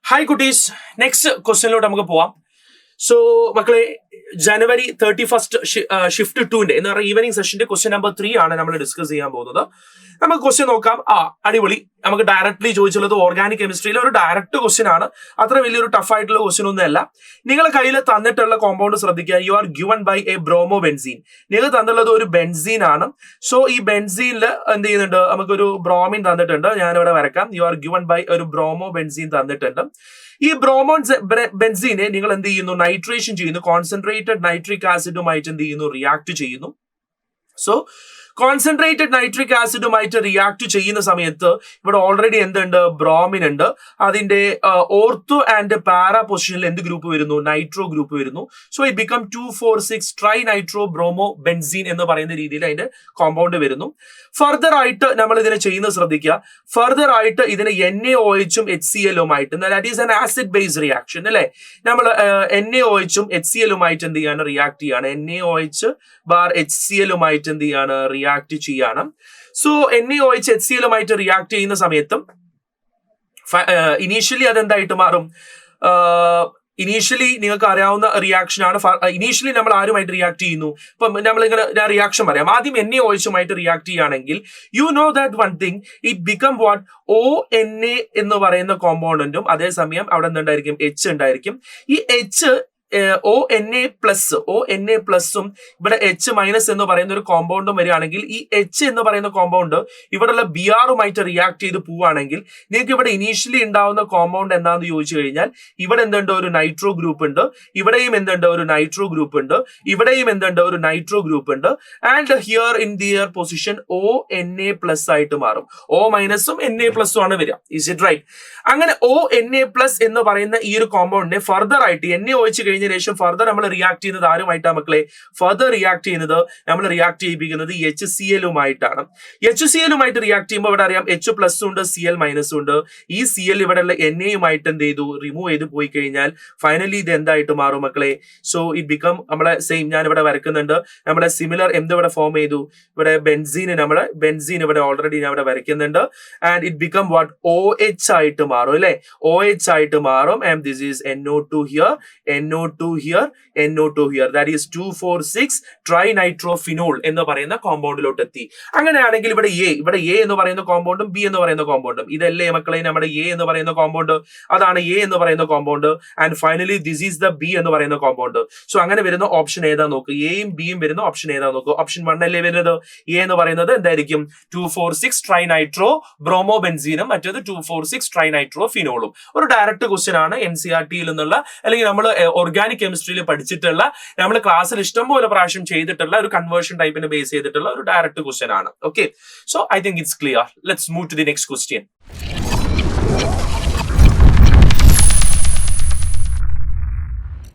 Hi കുട്ടീസ്, next ക്വസ്റ്റ്യനിലോട്ട് നമുക്ക് പോവാം. So മക്കളെ, ജനുവരി 31 ഷിഫ്റ്റ് 2 എന്ന് പറയുന്ന ഈവനിങ് സെഷന്റെ ക്വസ്റ്റ്യൻ നമ്പർ 3 ആണ് നമ്മൾ ഡിസ്കസ് ചെയ്യാൻ പോകുന്നത്. നമുക്ക് ക്വസ്റ്റ്യൻ നോക്കാം. അടിപൊളി. നമുക്ക് ഡയറക്ട്ലി ചോദിച്ചുള്ളത് ഓർഗാനിക് കെമിസ്ട്രിയിലെ ഒരു ഡയറക്റ്റ് ക്വസ്റ്റ്യൻ ആണ്. അത്ര വലിയൊരു ടഫ് ആയിട്ടുള്ള ക്വസ്റ്റ്യൻ ഒന്നും അല്ല. നിങ്ങളെ കയ്യിൽ തന്നിട്ടുള്ള കോമ്പൗണ്ട് ശ്രദ്ധിക്കുക. You are given by a bromo benzene. നിങ്ങൾ തന്നിട്ടുള്ളത് ഒരു ബെൻസീൻ ആണ്. സോ ഈ ബെൻസീനിൽ എന്ത് ചെയ്യുന്നുണ്ട്, നമുക്കൊരു ബ്രോമിൻ തന്നിട്ടുണ്ട്. ഞാനിവിടെ വരക്കാം. യു ആർ ഗിവൺ ബൈ ഒരു ബ്രോമോ ബെൻസീൻ തന്നിട്ടുണ്ട്. ഈ ബ്രോമോൺ ബെൻസീനെ നിങ്ങൾ എന്ത് ചെയ്യുന്നു, നൈട്രേഷൻ ചെയ്യുന്നു. കോൺസെൻട്രേറ്റഡ് നൈട്രിക് ആസിഡുമായിട്ട് എന്ത് ചെയ്യുന്നു, റിയാക്ട് ചെയ്യുന്നു. സോ കോൺസെൻട്രേറ്റഡ് നൈട്രിക് ആസിഡുമായിട്ട് റിയാക്ട് ചെയ്യുന്ന സമയത്ത് ഇവിടെ ഓൾറെഡി എന്തുണ്ട്, ബ്രോമിൻ ഉണ്ട്. അതിന്റെ ഓർത്തോ ആൻഡ് പാരാ പൊസിഷനിൽ എന്ത് ഗ്രൂപ്പ് വരുന്നു, നൈട്രോ ഗ്രൂപ്പ് വരുന്നു. So it become 2,4,6 try nitro bromo benzene എന്ന് പറയുന്ന രീതിയിൽ അതിന്റെ കോമ്പൗണ്ട് വരുന്നു. ഫർദർ ആയിട്ട് നമ്മൾ ഇതിനെ ചെയ്യുന്നത് ശ്രദ്ധിക്കുക. ഫർദർ ആയിട്ട് ഇതിന് NaOHും HClഉമായിട്ട്, that is an acid based reaction അല്ലെ. നമ്മൾ NaOHും HClഉമായിട്ട് എന്ത് ചെയ്യാണ്, റിയാക്ട് ചെയ്യാണ്. NaOH ബാർ HClഉമായിട്ട് എന്ത് ചെയ്യാണ്, റിയാക്ട് ചെയ്യാണ്. സോ NaOH HClഉമായിട്ട് റിയാക്ട് ചെയ്യുന്ന സമയത്തും ഇനീഷ്യലി അതെന്തായിട്ട് മാറും, ഇനീഷ്യലി നിങ്ങൾക്ക് അറിയാവുന്ന റിയാക്ഷൻ ആണ്. ഇനീഷ്യലി നമ്മൾ ആരുമായിട്ട് റിയാക്ട് ചെയ്യുന്നു, ഇപ്പം നമ്മൾ ഞാൻ റിയാക്ഷൻ പറയാം. ആദ്യം NaOHുമായിട്ട് റിയാക്ട് ചെയ്യുകയാണെങ്കിൽ you know that one thing, it become what, ONa എന്ന് പറയുന്ന കോമ്പൗണ്ടും അതേസമയം അവിടെ എന്തുണ്ടായിരിക്കും, H ഉണ്ടായിരിക്കും. ഈ H ONa പ്ലസും ഇവിടെ H മൈനസ് എന്ന് പറയുന്ന ഒരു കോമ്പൗണ്ടും വരികയാണെങ്കിൽ ഈ H എന്ന് പറയുന്ന കോമ്പൗണ്ട് ഇവിടെയുള്ള Br റിയാക്ട് ചെയ്ത് പോവുകയാണെങ്കിൽ നിങ്ങൾക്ക് ഇവിടെ ഇനീഷ്യലി ഉണ്ടാവുന്ന കോമ്പൗണ്ട് എന്താണെന്ന് ചോദിച്ചു കഴിഞ്ഞാൽ ഇവിടെ എന്തുണ്ട്, ഒരു നൈട്രോ ഗ്രൂപ്പ് ഉണ്ട്. ഇവിടെയും എന്തുണ്ട്, ഒരു നൈട്രോ ഗ്രൂപ്പ് ഉണ്ട്. ഇവിടെയും എന്തുണ്ട്, ഒരു നൈട്രോ ഗ്രൂപ്പ് ഉണ്ട്. And here in their position ONa plus ആയിട്ട് മാറും. O മൈനസും Na പ്ലസും ആണ് വരിക. Is it right? അങ്ങനെ ONa പ്ലസ് എന്ന് പറയുന്ന ഈ ഒരു കോമ്പൗണ്ടിനെ ഫർദർ ആയിട്ട് NaOH കഴിഞ്ഞ ശേഷം ഫർദർ നമ്മൾ റിയാക്ട് ചെയ്യുന്നത് ആരുമായിട്ടാണ് മക്കളെ, ഫർദർ റിയാക്ട് ചെയ്യുന്നത് നമ്മൾ റിയാക്ട് ചെയ്യിപ്പിക്കുന്നത് HClഉമായിട്ടാണ്. HClഉമായിട്ട് റിയാക്ട് ചെയ്യുമ്പോൾ ഇവിടെ അറിയാം H പ്ലസ് ഉണ്ട്, Cl മൈനസും ഉണ്ട്. ഈ Cl ഇവിടെ ഉള്ള Naയുമായിട്ട് എന്ത് ചെയ്തു, റിമൂവ് ചെയ്ത് പോയി കഴിഞ്ഞാൽ ഫൈനലി ഇത് എന്തായിട്ട് മാറും മക്കളെ. സോ ഇറ്റ് ബിക്കം നമ്മളെ സെയിം, ഞാൻ ഇവിടെ വരയ്ക്കുന്നുണ്ട്. നമ്മളെ സിമിലർ എന്തിവിടെ ഫോം ചെയ്തു, ഇവിടെ ബെൻസീൻ ഇവിടെ ഓൾറെഡി ഞാൻ ഇവിടെ വരയ്ക്കുന്നുണ്ട്. And it become what, OH ആയിട്ട് മാറും അല്ലെ. OH ആയിട്ട് മാറും. And this is NO2 here, NO2 here, NO2 here. That is 2,4,6 trinitrophenol എന്ന് പറയുന്ന കോമ്പൗണ്ടിലോട്ട് എത്തി. അങ്ങനെയാണെങ്കിൽ ഇവിടെ A എന്ന് പറയുന്ന കോമ്പൗണ്ടും B എന്ന് പറയുന്ന കോമ്പൗണ്ടും, ഇതല്ലേ മക്കളെ നമ്മുടെ A എന്ന് പറയുന്ന കോമ്പൗണ്ട്, അതാണ് A എന്ന് പറയുന്ന compound. And finally this is the B എന്ന് പറയുന്ന കോമ്പൗണ്ട്. സോ അങ്ങനെ വരുന്ന ഓപ്ഷൻ ഏതാ നോക്ക്, Aയും Bയും വരുന്ന ഓപ്ഷൻ ഏതാ നോക്ക്. ഓപ്ഷൻ 1 അല്ലേ വരുന്നത്. A എന്ന് പറയുന്നത് എന്തായിരിക്കും, 2,4,6 ട്രൈനൈട്രോ ബ്രോമോ ബെൻസീനും മറ്റേത് 2,4,6 ട്രൈനൈട്രോഫിനോളും. ഒരു ഡയറക്റ്റ് ക്വസ്റ്റ്യൻ ആണ്. NCERTയിൽ നിന്നുള്ള, അല്ലെങ്കിൽ നമ്മൾ ഓർഗാനിക് കെമിസ്ട്രിയിൽ പഠിച്ചിട്ടുള്ള, നമ്മൾ ക്ലാസ്സിൽ ഇഷ്ടംപോലെ പ്രാവശ്യം ചെയ്തിട്ടുള്ള ഒരു കൺവേർഷൻ ടൈപ്പിനെ ബേസ് ചെയ്തിട്ടുള്ള ഒരു ഡയറക്റ്റ് ക്വസ്റ്റ്യൻ ആണ്. Okay, so I think it's clear. Let's move to the next question.